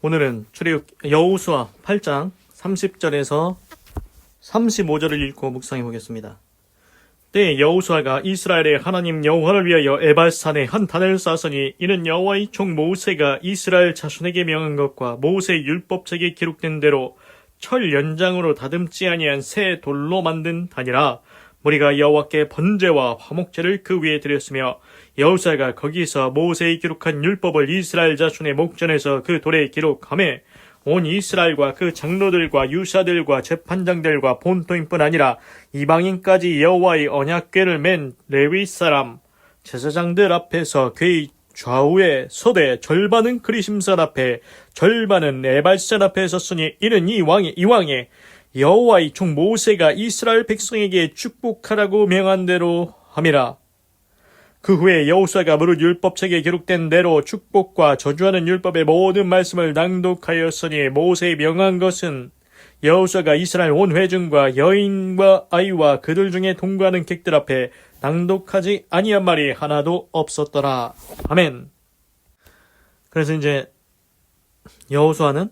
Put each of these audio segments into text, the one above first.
오늘은 출애굽 여호수아 8장 30절에서 35절을 읽고 묵상해 보겠습니다. 때에 여호수아가 이스라엘의 하나님 여호와를 위하여 에발산에 한 단을 쌓았으니 이는 여호와의 종 모세가 이스라엘 자손에게 명한 것과 모세 율법책에 기록된 대로 철 연장으로 다듬지 아니한 새 돌로 만든 단이라. 무리가 여호와께 번제와 화목제를 그 위에 드렸으며 여호수아가 거기서 모세의 기록한 율법을 이스라엘 자손의 목전에서 그 돌에 기록하매 온 이스라엘과 그 장로들과 유사들과 재판장들과 본토인뿐 아니라 이방인까지 여호와의 언약궤를 맨 레위 사람 제사장들 앞에서 궤의 좌우에 서되 절반은 그리심산 앞에 절반은 에발산 앞에 섰으니 이는 이 왕의 여호와의 종 모세가 이스라엘 백성에게 축복하라고 명한 대로 함이라. 그 후에 여호수아가 무릇 율법책에 기록된 대로 축복과 저주하는 율법의 모든 말씀을 낭독하였으니 모세의 명한 것은 여호수아가 이스라엘 온 회중과 여인과 아이와 그들 중에 동거하는 객들 앞에 낭독하지 아니한 말이 하나도 없었더라. 아멘. 그래서 이제 여호수아는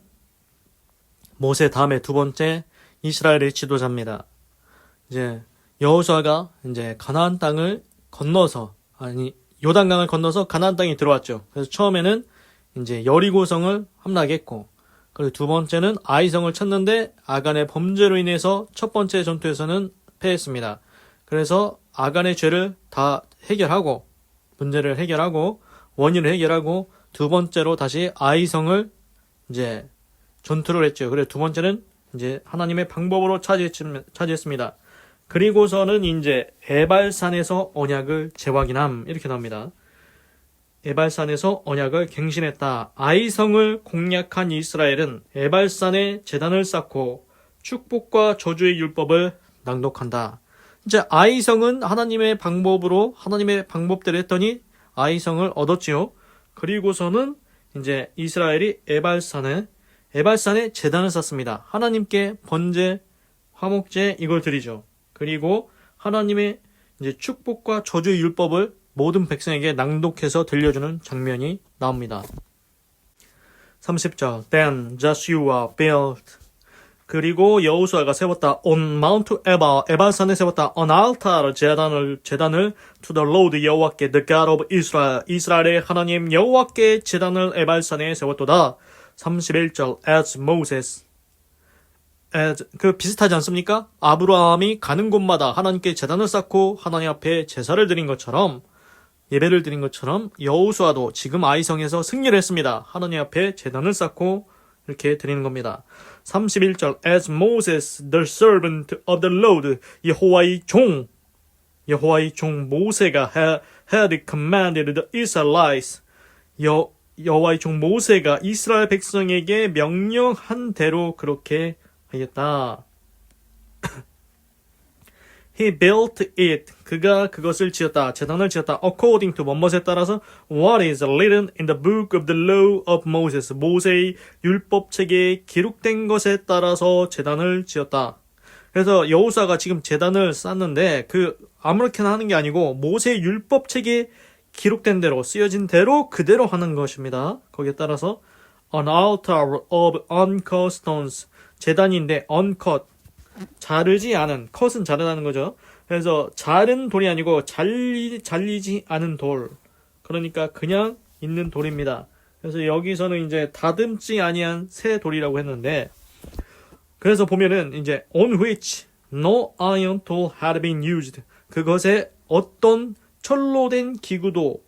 모세 다음에 두 번째 이스라엘의 지도자입니다. 이제 여호수아가 이제 가나안 땅을 건너서 요단강을 건너서 가나안 땅에 들어왔죠. 그래서 처음에는 이제 여리고성을 함락했고, 그리고 두 번째는 아이성을 쳤는데 아간의 범죄로 인해서 첫 번째 전투에서는 패했습니다. 그래서 아간의 죄를 다 해결하고, 문제를 해결하고, 원인을 해결하고, 두 번째로 다시 아이성을 이제 전투를 했죠. 그래서 두 번째는 이제 하나님의 방법으로 차지했습니다. 그리고서는 이제 에발산에서 언약을 재확인함 이렇게 나옵니다. 에발산에서 언약을 갱신했다. 아이성을 공략한 이스라엘은 에발산에 제단을 쌓고 축복과 저주의 율법을 낭독한다. 이제 아이성은 하나님의 방법으로 하나님의 방법대로 했더니 아이성을 얻었지요. 그리고서는 이제 이스라엘이 에발산에 제단을 쌓습니다. 하나님께 번제, 화목제 이걸 드리죠. 그리고 하나님의 이제 축복과 저주의 율법을 모든 백성에게 낭독해서 들려주는 장면이 나옵니다. 30절 Then Joshua built 그리고 여호수아가 세웠다 on Mount Ebal 에발산에 세웠다 on altar 제단을 to the Lord 여호와께 the God of Israel 이스라엘의 하나님 여호와께 제단을 에발산에 세웠도다. 31절 as Moses 그 비슷하지 않습니까? 아브라함이 가는 곳마다 하나님께 제단을 쌓고 하나님 앞에 제사를 드린 것처럼 예배를 드린 것처럼 여호수아도 지금 아이성에서 승리를 했습니다. 하나님 앞에 제단을 쌓고 이렇게 드리는 겁니다. 31절 as Moses the servant of the Lord 여호와의 종 모세가 had commanded the Israelites 여호와의 종 모세가 이스라엘 백성에게 명령한 대로 그렇게 하였다. He built it. 그가 그것을 지었다. 제단을 지었다. According to 뭐뭇에 따라서 what is written in the book of the law of Moses. 모세의 율법책에 기록된 것에 따라서 제단을 지었다. 그래서 여호수아가 지금 제단을 쌓는데 아무렇게나 하는 게 아니고 모세의 율법책에 기록된 대로 쓰여진 대로 그대로 하는 것입니다. 거기에 따라서 an altar of uncut stones. 제단인데 uncut 자르지 않은 컷은 자르다는 거죠. 그래서 자른 돌이 아니고 잘리지 않은 돌. 그러니까 그냥 있는 돌입니다. 그래서 여기서는 이제 다듬지 아니한 새 돌이라고 했는데 그래서 보면은 이제 on which no iron tool had been used. 그것에 어떤 철로 된 기구도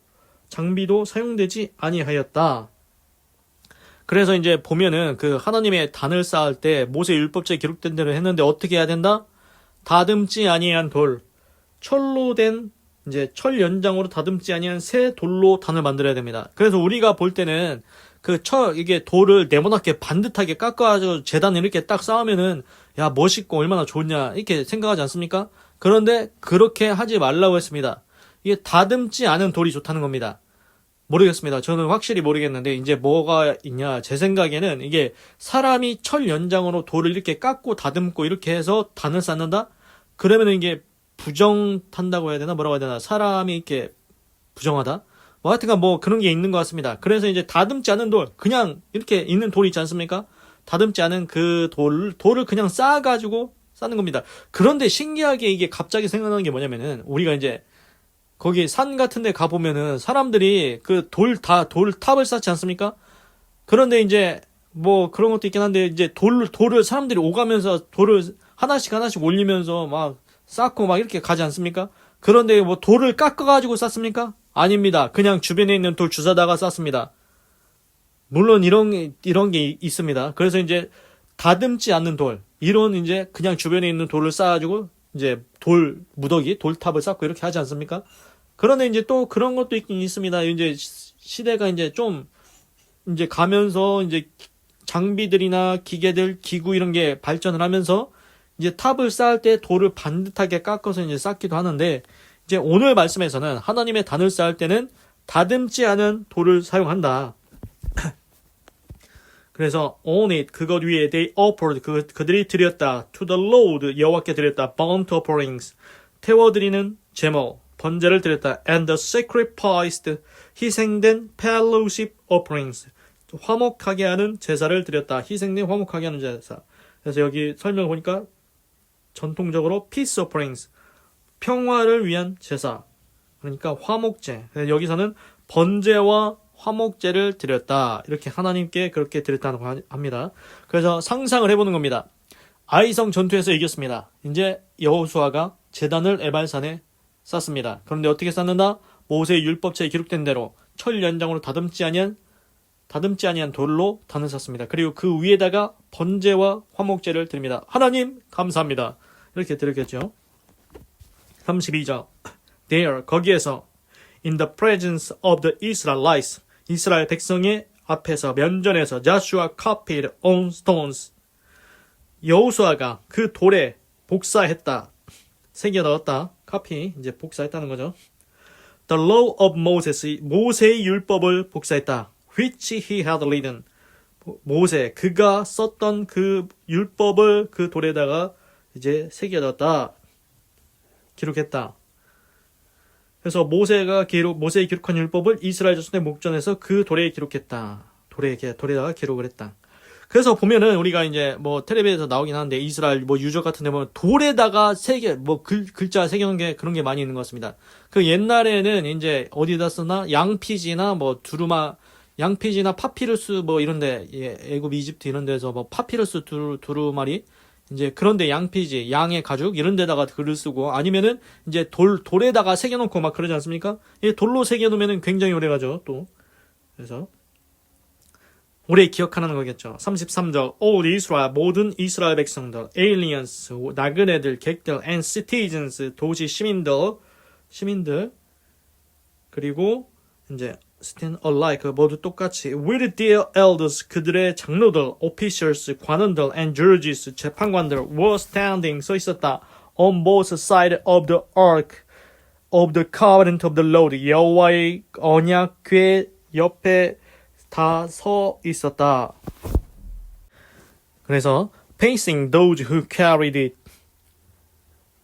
장비도 사용되지 아니하였다. 그래서 이제 보면은 그 하나님의 단을 쌓을 때 모세 율법책에 기록된 대로 했는데 어떻게 해야 된다? 다듬지 아니한 돌, 철로 된 이제 철 연장으로 다듬지 아니한 새 돌로 단을 만들어야 됩니다. 그래서 우리가 볼 때는 이게 돌을 네모나게 반듯하게 깎아가지고 제단을 이렇게 딱 쌓으면은 야 멋있고 얼마나 좋냐 이렇게 생각하지 않습니까? 그런데 그렇게 하지 말라고 했습니다. 이게 다듬지 않은 돌이 좋다는 겁니다. 모르겠습니다. 저는 확실히 모르겠는데 이제 뭐가 있냐 제 생각에는 이게 사람이 철 연장으로 돌을 이렇게 깎고 다듬고 이렇게 해서 단을 쌓는다? 그러면 이게 부정 탄다고 해야 되나 뭐라고 해야 되나 사람이 이렇게 부정하다? 뭐 하여튼간 뭐 그런 게 있는 것 같습니다. 그래서 이제 다듬지 않은 돌, 그냥 이렇게 있는 돌이 있지 않습니까? 다듬지 않은 그 돌을 그냥 쌓아가지고 쌓는 겁니다. 그런데 신기하게 이게 갑자기 생각나는 게 뭐냐면은, 우리가 이제 거기 산 같은 데 가보면은 사람들이 그 돌탑을 쌓지 않습니까? 그런데 이제 뭐 그런 것도 있긴 한데, 이제 돌을 사람들이 오가면서 돌을 하나씩 올리면서 막 쌓고 막 이렇게 가지 않습니까? 그런데 뭐 돌을 깎아가지고 쌓습니까? 아닙니다. 그냥 주변에 있는 돌 주워다가 쌓습니다. 물론 이런 게 있습니다. 그래서 이제 다듬지 않는 돌, 이런 이제 그냥 주변에 있는 돌을 쌓아가지고 이제 돌탑을 쌓고 이렇게 하지 않습니까? 그런데 이제 또 그런 것도 있긴 있습니다. 이제 시대가 이제 좀 이제 가면서 이제 장비들이나 기계들, 기구 이런 게 발전을 하면서 이제 탑을 쌓을 때 돌을 반듯하게 깎아서 이제 쌓기도 하는데, 이제 오늘 말씀에서는 하나님의 단을 쌓을 때는 다듬지 않은 돌을 사용한다. 그래서 on it, 그것 위에 they offered, 그들이 드렸다. to the Lord, 여호와께 드렸다. burnt offerings, 태워드리는 제목, 번제를 드렸다. and the sacrificed, 희생된 fellowship offerings, 화목하게 하는 제사를 드렸다. 희생된 화목하게 하는 제사. 그래서 여기 설명을 보니까 전통적으로 peace offerings, 평화를 위한 제사, 그러니까 화목제. 여기서는 번제와 화목제를 드렸다. 이렇게 하나님께 그렇게 드렸다고 합니다. 그래서 상상을 해보는 겁니다. 아이성 전투에서 이겼습니다. 이제 여호수아가 제단을 에발산에 쌓습니다. 그런데 어떻게 쌓는다? 모세의 율법책에 기록된 대로 철 연장으로 다듬지 아니한 돌로 단을 쌓습니다. 그리고 그 위에다가 번제와 화목제를 드립니다. 하나님 감사합니다. 이렇게 드렸겠죠. 32절 There, 거기에서 in the presence of the Israelites, 이스라엘 백성의 앞에서 면전에서 Joshua copied on stones, 여호수아가 그 돌에 복사했다. 새겨 넣었다. copy, 이제 복사했다는 거죠. The law of Moses, 모세의 율법을 복사했다. which he had written, 모세, 그가 썼던 그 율법을 그 돌에다가 이제 새겨 넣었다. 기록했다. 그래서 모세의 기록한 율법을 이스라엘 자손의 목전에서 그 돌에 기록했다. 돌에다가 기록을 했다. 그래서 보면은 우리가 이제 뭐 텔레비에서 나오긴 하는데, 이스라엘 뭐 유적 같은 데 보면 돌에다가 글자 새겨놓은 게 그런 게 많이 있는 것 같습니다. 그 옛날에는 이제 어디다 쓰나 양피지나 뭐 양피지나 파피루스 뭐 이런데, 애굽 이집트 이런 데서 뭐 파피루스 두루마리, 이제 그런데 양피지, 양의 가죽 이런 데다가 글을 쓰고, 아니면은 이제 돌에다가 새겨놓고 막 그러지 않습니까? 이 돌로 새겨놓으면은 굉장히 오래가죠 또. 그래서 오래 기억하는 거겠죠. 33절 All Israel, 모든 이스라엘 백성들, aliens, 나그네들, 객들, and citizens, 도시 시민들, 그리고 이제 stand alike, 모두 똑같이 with their elders, 그들의 장로들, officials, 관원들, and judges, 재판관들 were standing, 서 있었다. on both sides of the ark of the covenant of the Lord, 여호와의 언약궤 옆에 다 서 있었다. 그래서 facing those who carried it,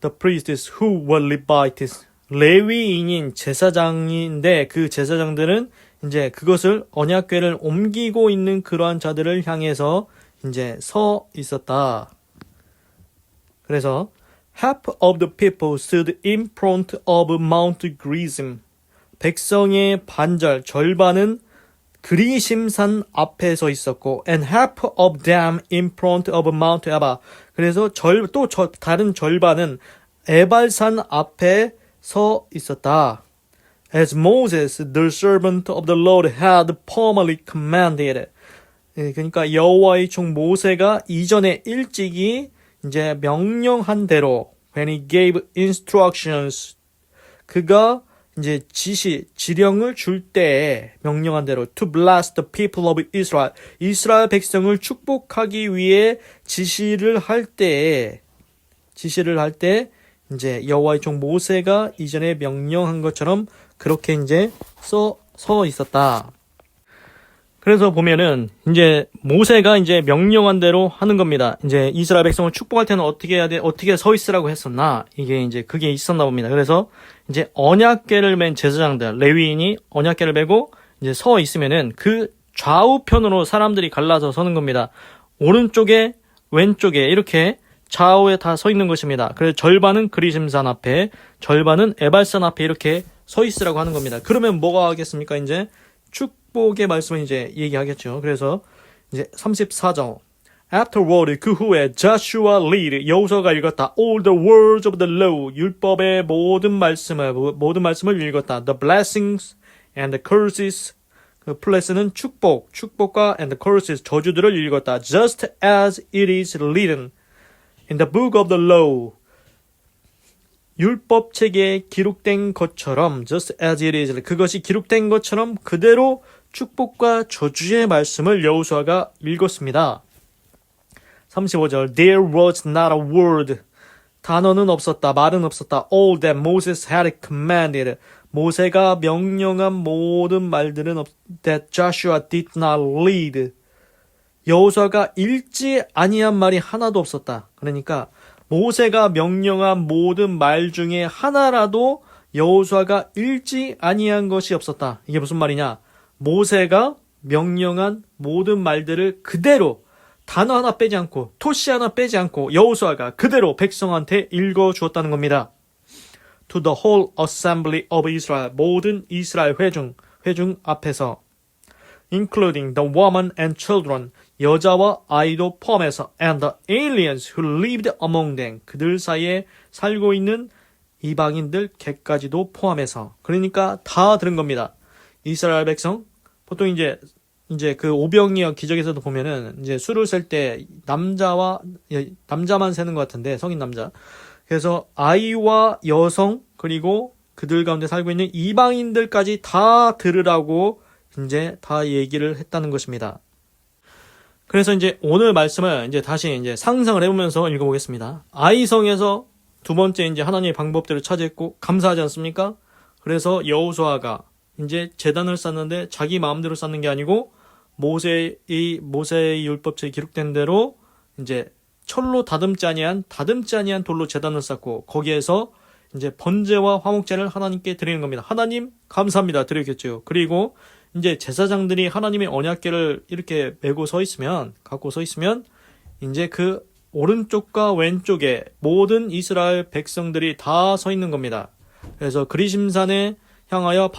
the priests who were Levites, 레위인인 제사장인데 그 제사장들은 이제 그것을 언약궤를 옮기고 있는 그러한 자들을 향해서 이제 서 있었다. 그래서 half of the people stood in front of Mount Gerizim, 백성의 절반은 그리심산 앞에 서 있었고, and half of them in front of Mount Ebal, 그래서 다른 절반은 에발산 앞에 서 있었다. As Moses, the servant of the Lord, had formerly commanded. 그러니까 여호와의 종 모세가 이전에 일찍이 이제 명령한 대로, when he gave instructions, 그가 이제 지령을 줄 때에 명령한 대로, to bless the people of Israel, 이스라엘 백성을 축복하기 위해 지시를 할 때 이제 여호와의 종 모세가 이전에 명령한 것처럼 그렇게 이제 서 있었다. 그래서 보면은 이제 모세가 이제 명령한 대로 하는 겁니다. 이제 이스라엘 백성을 축복할 때는 어떻게 해야 돼? 어떻게 서 있으라고 했었나? 이게 이제 그게 있었나 봅니다. 그래서 이제 언약궤를 맨 제사장들, 레위인이 언약궤를 메고 이제 서 있으면은 그 좌우편으로 사람들이 갈라서 서는 겁니다. 오른쪽에 왼쪽에 이렇게 좌우에 다 서 있는 것입니다. 그래서 절반은 그리심산 앞에, 절반은 에발산 앞에 이렇게 서 있으라고 하는 겁니다. 그러면 뭐가 하겠습니까? 이제 축복의 말씀을 이제 얘기하겠죠. 그래서 이제 34절. Afterward, 그 후에 Joshua read, 여호수아가 읽었다. All the words of the law, 율법의 모든 말씀을 읽었다. The blessings and the curses, 그 플레스는 축복과 and the curses, 저주들을 읽었다. Just as it is written in the book of the law, 율법책에 기록된 것처럼, just as it is, 그것이 기록된 것처럼 그대로 축복과 저주의 말씀을 여호수아가 읽었습니다. 35절. There was not a word, 단어는 없었다, 말은 없었다. All that Moses had commanded, 모세가 명령한 모든 말들은 that Joshua did not read, 여호수아가 읽지 아니한 말이 하나도 없었다. 그러니까 모세가 명령한 모든 말 중에 하나라도 여호수아가 읽지 아니한 것이 없었다. 이게 무슨 말이냐? 모세가 명령한 모든 말들을 그대로 단어 하나 빼지 않고 토시 하나 빼지 않고 여호수아가 그대로 백성한테 읽어 주었다는 겁니다. To the whole assembly of Israel, 모든 이스라엘 회중 앞에서, including the women and children, 여자와 아이도 포함해서, and the aliens who lived among them, 그들 사이에 살고 있는 이방인들 개까지도 포함해서. 그러니까 다 들은 겁니다. 이스라엘 백성, 보통 이제 그 오병이어 기적에서도 보면은 이제 수를 셀 때 남자만 세는 것 같은데, 성인 남자. 그래서 아이와 여성 그리고 그들 가운데 살고 있는 이방인들까지 다 들으라고 이제 다 얘기를 했다는 것입니다. 그래서 이제 오늘 말씀을 이제 다시 이제 상상을 해보면서 읽어보겠습니다. 아이성에서 두 번째 이제 하나님의 방법대로 차지했고 감사하지 않습니까? 그래서 여호수아가 이제 제단을 쌓는데 자기 마음대로 쌓는 게 아니고 모세의 율법책에 기록된 대로 이제 철로 다듬지 아니한 돌로 제단을 쌓고 거기에서 이제 번제와 화목제를 하나님께 드리는 겁니다. 하나님 감사합니다 드리겠죠. 그리고 이제 제사장들이 하나님의 언약궤를 이렇게 메고 갖고 서 있으면 이제 그 오른쪽과 왼쪽에 모든 이스라엘 백성들이 다 서 있는 겁니다. 그래서 그리심산에 향하여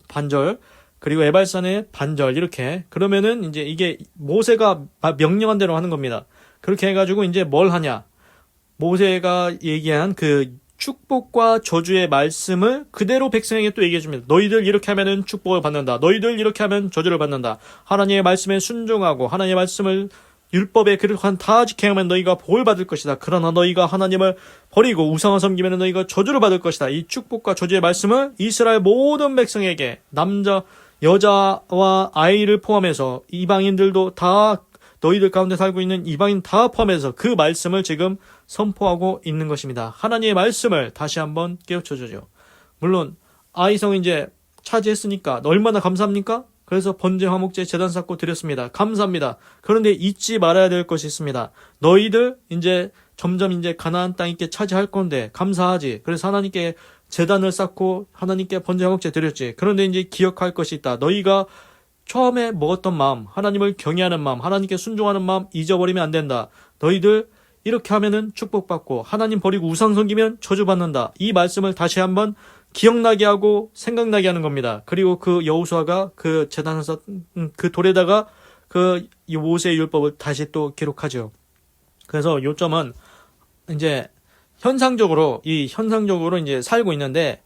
반절, 그리고 에발산에 반절, 이렇게. 그러면은 이제 이게 모세가 명령한 대로 하는 겁니다. 그렇게 해가지고 이제 뭘 하냐? 모세가 얘기한 그 축복과 저주의 말씀을 그대로 백성에게 또 얘기해 줍니다. 너희들 이렇게 하면은 축복을 받는다. 너희들 이렇게 하면 저주를 받는다. 하나님의 말씀에 순종하고 하나님의 말씀을 율법의 그릇한 다 지켜야만 너희가 복을 받을 것이다. 그러나 너희가 하나님을 버리고 우상을 섬기면 너희가 저주를 받을 것이다. 이 축복과 저주의 말씀을 이스라엘 모든 백성에게, 여자와 아이를 포함해서 이방인들도 다, 너희들 가운데 살고 있는 이방인 다 포함해서 그 말씀을 지금 선포하고 있는 것입니다. 하나님의 말씀을 다시 한번 깨우쳐주죠. 물론 아이성 이제 차지했으니까 얼마나 감사합니까? 그래서 번제, 화목제, 제단 쌓고 드렸습니다. 감사합니다. 그런데 잊지 말아야 될 것이 있습니다. 너희들 이제 점점 이제 가나안 땅 있게 차지할 건데 감사하지. 그래서 하나님께 제단을 쌓고 하나님께 번제, 화목제 드렸지. 그런데 이제 기억할 것이 있다. 너희가 처음에 먹었던 마음, 하나님을 경외하는 마음, 하나님께 순종하는 마음 잊어버리면 안 된다. 너희들 이렇게 하면은 축복받고 하나님 버리고 우상 섬기면 저주받는다. 이 말씀을 다시 한번 기억나게 하고 생각나게 하는 겁니다. 그리고 그 여호수아가 그 제단을 그 돌에다가 그 모세의 율법을 다시 또 기록하죠. 그래서 요점은 이제 현상적으로 이제 살고 있는데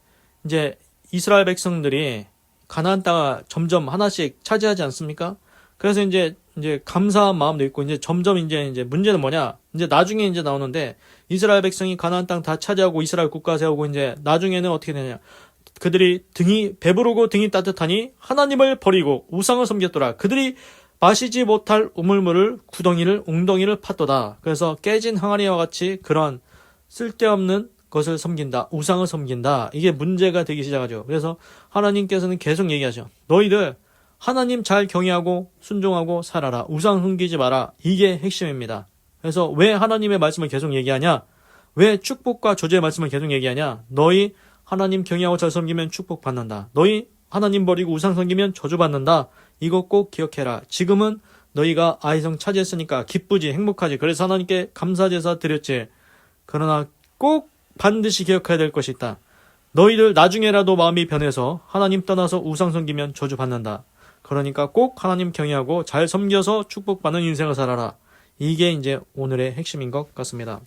이제 이스라엘 백성들이 가나안 땅을 점점 하나씩 차지하지 않습니까? 그래서 이제 감사한 마음도 있고 이제 점점 이제 문제는 뭐냐? 이제 나중에 이제 나오는데 이스라엘 백성이 가나안 땅 다 차지하고 이스라엘 국가 세우고 이제 나중에는 어떻게 되냐? 그들이 배부르고 등이 따뜻하니 하나님을 버리고 우상을 섬겼더라. 그들이 마시지 못할 우물물을 웅덩이를 팠도다. 그래서 깨진 항아리와 같이 그런 쓸데없는 것을 섬긴다. 우상을 섬긴다. 이게 문제가 되기 시작하죠. 그래서 하나님께서는 계속 얘기하죠. 너희들 하나님 잘 경외하고 순종하고 살아라. 우상 숨기지 마라. 이게 핵심입니다. 그래서 왜 하나님의 말씀을 계속 얘기하냐? 왜 축복과 저주의 말씀을 계속 얘기하냐? 너희 하나님 경외하고 잘 섬기면 축복받는다. 너희 하나님 버리고 우상 섬기면 저주받는다. 이거 꼭 기억해라. 지금은 너희가 아이성 차지했으니까 기쁘지, 행복하지. 그래서 하나님께 감사제사 드렸지. 그러나 꼭 반드시 기억해야 될 것이 있다. 너희들 나중에라도 마음이 변해서 하나님 떠나서 우상 섬기면 저주받는다. 그러니까 꼭 하나님 경외하고 잘 섬겨서 축복받는 인생을 살아라. 이게 이제 오늘의 핵심인 것 같습니다.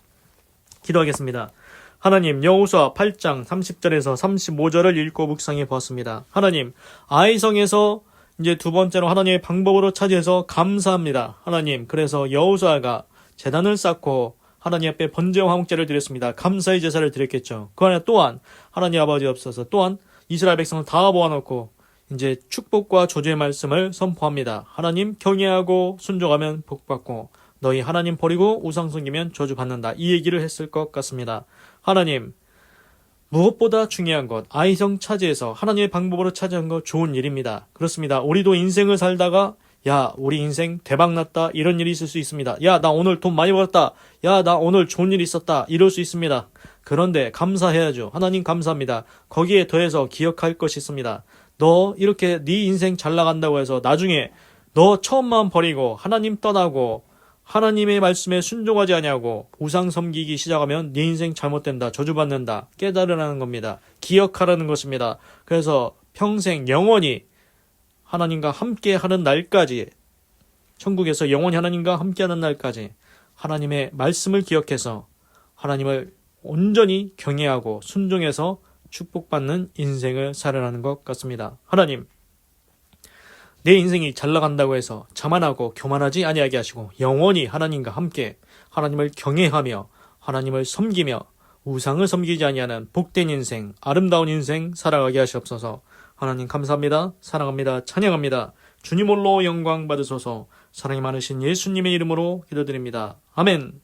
기도하겠습니다. 하나님, 여호수아 8장 30절에서 35절을 읽고 묵상해 보았습니다. 하나님, 아이성에서 이제 두 번째로 하나님의 방법으로 차지해서 감사합니다. 하나님, 그래서 여호수아가 제단을 쌓고 하나님 앞에 번제와 화목제를 드렸습니다. 감사의 제사를 드렸겠죠. 그 안에 또한 하나님 아버지 없어서 또한 이스라엘 백성을 다 모아놓고 이제 축복과 저주의 말씀을 선포합니다. 하나님 경외하고 순종하면 복받고 너희 하나님 버리고 우상 섬기면 저주받는다. 이 얘기를 했을 것 같습니다. 하나님, 무엇보다 중요한 것, 아이성 차지해서 하나님의 방법으로 차지한 것 좋은 일입니다. 그렇습니다. 우리도 인생을 살다가 야, 우리 인생 대박났다. 이런 일이 있을 수 있습니다. 야, 나 오늘 돈 많이 벌었다. 야, 나 오늘 좋은 일 있었다. 이럴 수 있습니다. 그런데 감사해야죠. 하나님 감사합니다. 거기에 더해서 기억할 것이 있습니다. 너 이렇게 네 인생 잘 나간다고 해서 나중에 너 처음만 버리고 하나님 떠나고 하나님의 말씀에 순종하지 아니하고 우상 섬기기 시작하면 네 인생 잘못된다. 저주받는다. 깨달으라는 겁니다. 기억하라는 것입니다. 그래서 평생 영원히 하나님과 함께하는 날까지, 천국에서 영원히 하나님과 함께하는 날까지 하나님의 말씀을 기억해서 하나님을 온전히 경외하고 순종해서 축복받는 인생을 살아가는 것 같습니다. 하나님, 내 인생이 잘 나간다고 해서 자만하고 교만하지 아니하게 하시고 영원히 하나님과 함께 하나님을 경외하며 하나님을 섬기며 우상을 섬기지 아니하는 복된 인생, 아름다운 인생 살아가게 하시옵소서. 하나님 감사합니다. 사랑합니다. 찬양합니다. 주님 홀로 영광 받으소서. 사랑이 많으신 예수님의 이름으로 기도드립니다. 아멘.